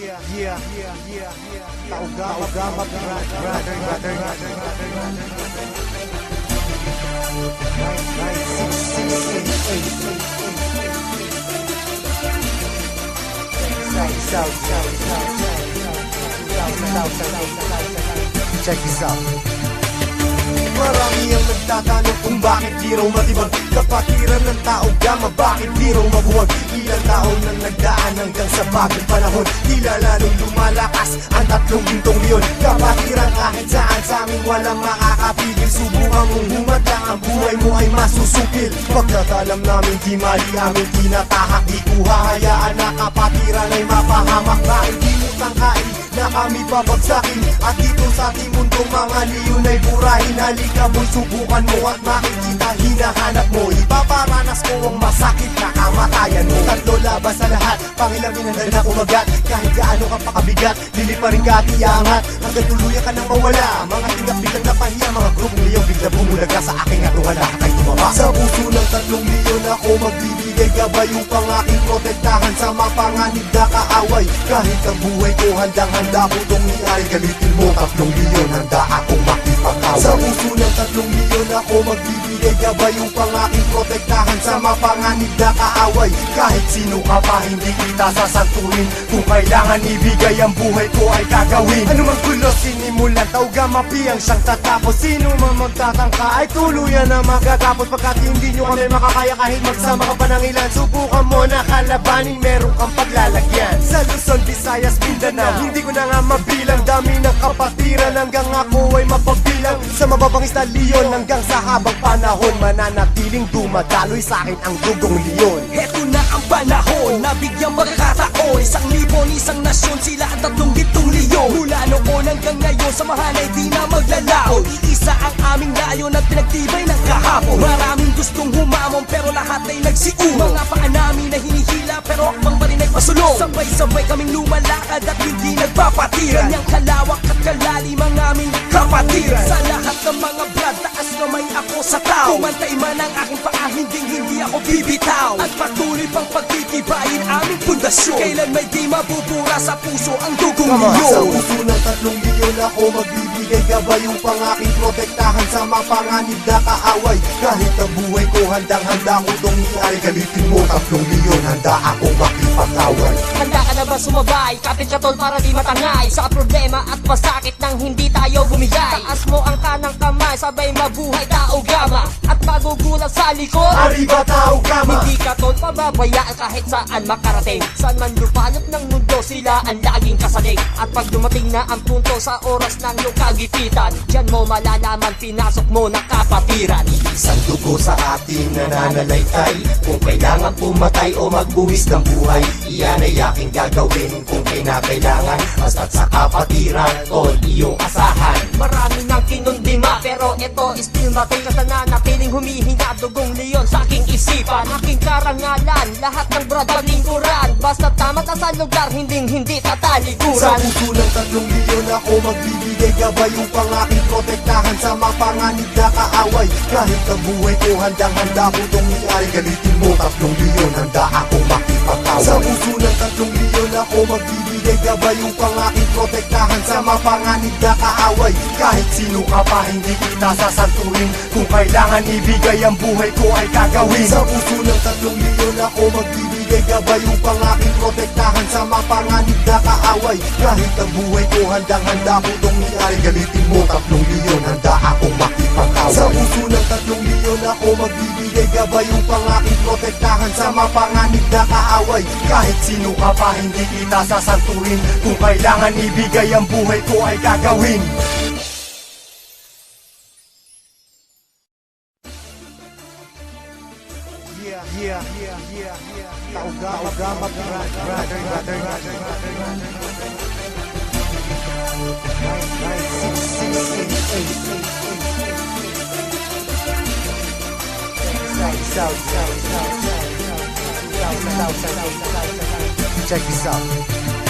Taugama Check this out. Marami ang nagtatanong kung bakit di raw matibag kapatiran ng tao gama, bakit di raw mabuwag. Ilang taon nang nagdaan hanggang sa bagong panahon, tila lalong lumalakas ang tatlong gintong leon. Kapatiran kahit saan sa amin walang makakapigil. Subukan mong humadlang, ang buhay mo ay masusukil. Pagkatalam namin di mali aming tinatahak, di ko hahayaan na kapatiran ay mapahamak. Bakit di mo tangkain na kami babagsakin, at dito sa ating mundong mga leon ay burahin. Halika mo'y subukan mo at makikita hinahanap mo. Ipaparanas ko ang masakit na kamatayan mo. Tatlo labas sa lahat, pangilamin ang na umagat. Kahit gaano ka pakabigat, lili pa rin ka at iangat hanggang tuluyan ka nang mawala. Mga tingap biglang napahiya, mga grupong leon bigla bumulaga sa aking atuhan. Lahat ay tumama. Sa puso ng tatlong leon ako magbibigay gabay upang aking protektahan sa mapanganib na kaaway. Kahit ang buhay ko handang-handa ko itong iay. Galitin mo tatlong leon, handa akong makipag-away. Sa puso ng tatlong leon ako magbibigay gabay upang aking protektahan sa mapanganib na kaaway. Kahit sino ka pa hindi kita sasantuhin, kung kailangan ibigay ang buhay ko ay gagawin. Anumang gulo sinimulan, taugama piyang siyang tatapos. Sino man magtatangka ay tuluyan na magkatapos. Pagkat hindi nyo kami makakaya kahit magsama ka pa ng ilan, subukan mo na kalabanin, meron kang paglalagyan. Sa Luzon, Visayas, Mindanao, hindi ko na nga mabilang. Dami ng kapatiran hanggang ako ay mapagbilang. Sa mababangis na leon hanggang sa habang panahon, mananatiling dumadaloy sa akin ang dugong leon. Heto na ang panahon na bigyang magkataon. 1,000 isang nasyon, sila ang tatlong gintong leon. Mula noon hanggang ngayon, samahan ay di na maglalaon. Iisa ang aming layon at pinagtibay ng kahapon. Maraming gustong humamon pero lahat ay nagsiumo. Mga paa namin na hinihila pero akbang pa rin ay pasulong. Sabay-sabay kaming lumalakad at hindi nagpapatiran. Ganyang kalawak at kalalim ang aming kapatiran. Sa lahat ng mga brad, taas kamay ako sa tao. Kumantay man ang aking paa, hindi ako bibitaw. At patuloy pang pagtitibayin aming pundasyon. Kailan may di mabubura sa puso ang dugong leon. Sa puso ng tatlong leon ako magbibigay gabay upang aking protektahan sa mapanganib na kaaway. Kahit ang buhay ko handang-handa ko itong iay. Galitin mo tatlong leon, handa akong makipag-away. Handa ka na ba sumabay? Kapit ka tol para di matangay sa problema at masakit nang hindi tayo bumigay. Taas mo ang kanang kamay, sabay mabuhay tao gama. At magugulat sa likod, Arriba tao gama. hindi ka tol pababayaan kahit saan makarating. Saan man lupalop ng mundo, sila ang laging kasalig. At pag dumating na ang punto sa oras ng iyong kagipitan, diyan mo malalaman pinasok mo na kapatiran. Isang dugo sa ating nananalaytay, kung kailangan pumatay o magbuwis ng buhay, iyan ay aking gagawin kung kinakailangan. Basta't sa kapatiran, tol, iyong asahan. Marami nang kinundima pero ito still matay. Nananatiling humihinga dugong leon sa aking isipan. Aking karangalan, lahat ng brother lingkuran. Basta tama ka sa lugar, hindi Sa tatalikuran. puso ng tatlong leon ako magbibigay gabay upang aking protektahan sa mapanganib na kaaway. Kahit ang buhay ko handang-handa ko itong iay. Galitin mo tatlong leon, handa akong makipag-away. Sa puso ng tatlong leon ako magbibigay gabay upang aking protektahan sa mapanganib na kaaway. Kahit sino ka pa hindi kita sasantuhin, kung kailangan ibigay ang buhay ko ay gagawin. Sa puso ng tatlong leon ako magbibigay gabay upang aking protektahan sa mapanganib na kaaway. Kahit ang buhay ko handang-handa ko itong iay. Galitin mo tatlong leon, handa akong makipag-away. Sa puso ng tatlong leon ako magbibigay gabay upang aking protektahan sa mapanganib na kaaway. Kahit sino ka pa hindi kita sasantuhin, kung kailangan ibigay ang buhay ko ay gagawin. Taugama Check this out.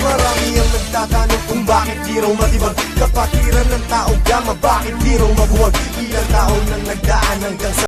Marami ang nagtatanong kung bakit di raw matibag kapatiran ng tao gama, bakit di raw mabuwag. Ilang taon nang nagdaan hanggang sa